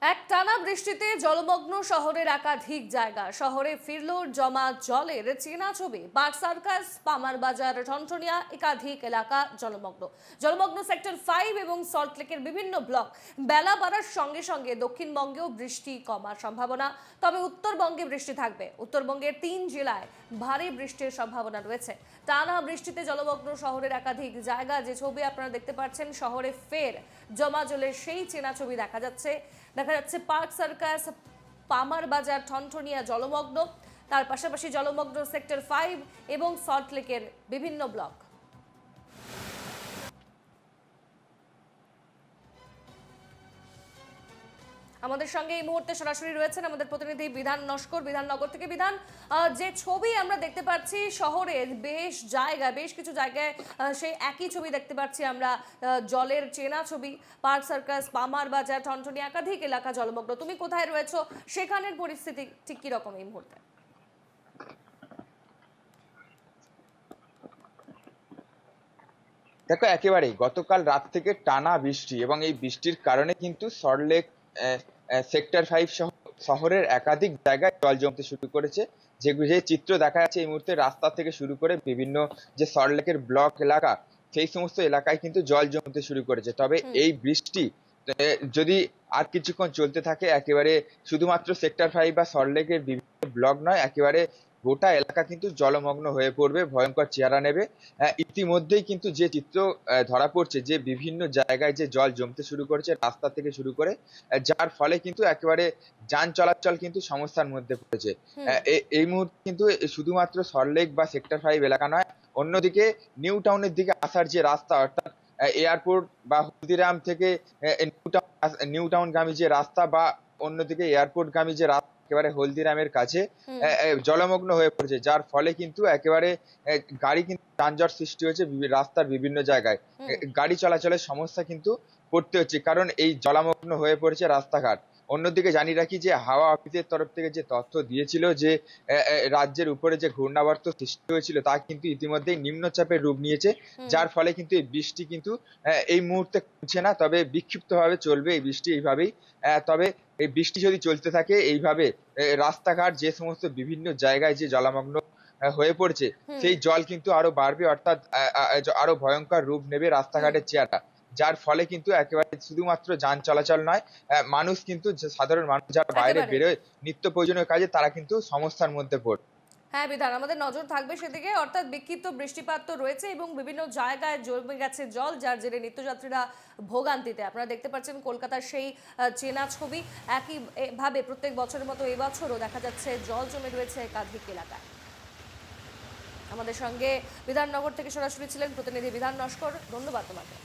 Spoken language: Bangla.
একটানা বৃষ্টিতে জলমগ্ন শহরের একাধিক জায়গা। শহরে ফিরল জমা জলের চেনা ছবি। বাগ সার্কাস, পামার বাজার, ঠনঠনিয়া একাধিক এলাকা জলমগ্ন সেক্টর 5 এবং সল্টলেকের বিভিন্ন ব্লক। বেলা বাড়ার সঙ্গে সঙ্গে দক্ষিণবঙ্গেও বৃষ্টি কমার সম্ভাবনা, তবে উত্তরবঙ্গে বৃষ্টি থাকবে। উত্তরবঙ্গের 3 জেলায় ভারী বৃষ্টির সম্ভাবনা রয়েছে। টানা বৃষ্টিতে জলমগ্ন শহরের একাধিক জায়গা। যে ছবি আপনারা দেখতে পাচ্ছেন, শহরে ফের জমা জলের সেই চেনা ছবি দেখা যাচ্ছে। পার্ক সার্কাস, পামার বাজার, ঠনঠনিয়া জলমগ্ন। তার পাশাপাশি জলমগ্ন সেক্টর 5 এবং সল্টলেকের বিভিন্ন ব্লক। আমাদের সঙ্গে এই মুহূর্তে সরাসরি রয়েছেন আমাদের প্রতিনিধি বিধান নস্কর, বিধাননগর থেকে। বিধান, যে ছবি আমরা দেখতে পাচ্ছি শহরের বেশ কিছু জায়গায় সেই একই ছবি দেখতে পাচ্ছি আমরা, জলের চেনা ছবি। পার্ক সার্কাস, পামার বাজার, ঠনঠনি একাধিক এলাকা জলমগ্ন। তুমি কোথায় রয়েছো, সেখানের পরিস্থিতি ঠিক কি রকম এই মুহূর্তে? দেখো, একেবারেই গতকাল রাত থেকে টানা বৃষ্টি এবং এই বৃষ্টির কারণে কিন্তু সল্টলেক সেক্টর 5 শহরের একাধিক জায়গায় জল জমতে শুরু করেছে। যে চিত্র দেখা যাচ্ছে এই মুহূর্তে, রাস্তা থেকে শুরু করে বিভিন্ন যে সল্টলেকের ব্লক এলাকা, সেই সমস্ত এলাকায় কিন্তু জল জমতে শুরু করেছে। তবে এই বৃষ্টি যদি আর কিছুক্ষণ চলতে থাকে, একেবারে শুধুমাত্র সেক্টর 5 বা সল্টলেকের বিভিন্ন ব্লক নয়, একেবারে গোটা এলাকা কিন্তু জলমগ্ন হয়ে পড়বে, ভয়ঙ্কর চেহারা নেবে। ইতিমধ্যেই কিন্তু যে চিত্র ধরা পড়ছে, যে বিভিন্ন জায়গায় যে জল জমতে শুরু করেছে রাস্তা থেকে শুরু করে, যার ফলে কিন্তু একেবারে যান চলাচল কিন্তু সমস্যার মধ্যে পড়েছে। এই মুহূর্তে কিন্তু শুধুমাত্র সল্টলেক বা সেক্টর 5 এলাকা নয়, অন্যদিকে নিউ টাউনের দিকে আসার যে রাস্তা, অর্থাৎ এয়ারপোর্ট বা হলদিরাম থেকে নিউ টাউন গামী যে রাস্তা, বা অন্যদিকে এয়ারপোর্ট গামী যে রাস্তা, একেবারে হলদিরামের কাছে জলমগ্ন হয়ে পড়েছে। যার ফলে কিন্তু একেবারে গাড়ি কিন্তু যানজট সৃষ্টি হয়েছে রাস্তার বিভিন্ন জায়গায়। গাড়ি চলাচলের সমস্যা কিন্তু পড়তে হচ্ছে, কারণ এই জলমগ্ন হয়ে পড়েছে রাস্তাঘাট। অন্যদিকে জানিয়ে রাখি যে হাওয়া অফিসের তরফ থেকে যে তথ্য দিয়েছিল যে রাজ্যের উপরে যে ঘূর্ণাবর্ত সৃষ্টি হয়েছিল, তা কিন্তু ইতিমধ্যেই নিম্নচাপের রূপ নিয়েছে। যার ফলে কিন্তু এই বৃষ্টি কিন্তু এই মুহূর্তে কমছে না, তবে বিক্ষিপ্তভাবে চলবে এই বৃষ্টি এইভাবেই। তবে এই বৃষ্টি যদি চলতে থাকে এইভাবে, রাস্তাঘাট যে সমস্ত বিভিন্ন জায়গায় যে জলমগ্ন হয়ে পড়ছে, সেই জল কিন্তু আরো বাড়বে, অর্থাৎ আরো ভয়ঙ্কর রূপ নেবে রাস্তাঘাটের চেহারা। যার ফলে কিন্তু একেবারে শুধুমাত্র যান চলাচল নয়, মানুষ কিন্তু, সাধারণ মানুষ যারা বাইরে বেরোয় নিত্য প্রয়োজনীয় কাজে, তারা কিন্তু সমস্যার মধ্যে পড়ে। হ্যাঁ বিধান, আমাদের নজর থাকবে সেদিকে। অর্থাৎ বিক্ষিপ্ত বৃষ্টিপাত তো রয়েছে এবং বিভিন্ন জায়গায় জমে গেছে জল, যার জেরে নিত্যযাত্রীরা ভোগান্তিতে। আপনারা দেখতে পাচ্ছেন কলকাতার সেই চেনা ছবি। একই ভাবে প্রত্যেক বছরের মতো এবছরও দেখা যাচ্ছে জল জমে রয়েছে একাধিক এলাকায়। আমাদের সঙ্গে বিধাননগর থেকে সরাসরি ছিলেন প্রতিনিধি বিধান নস্কর। ধন্যবাদ তোমাকে।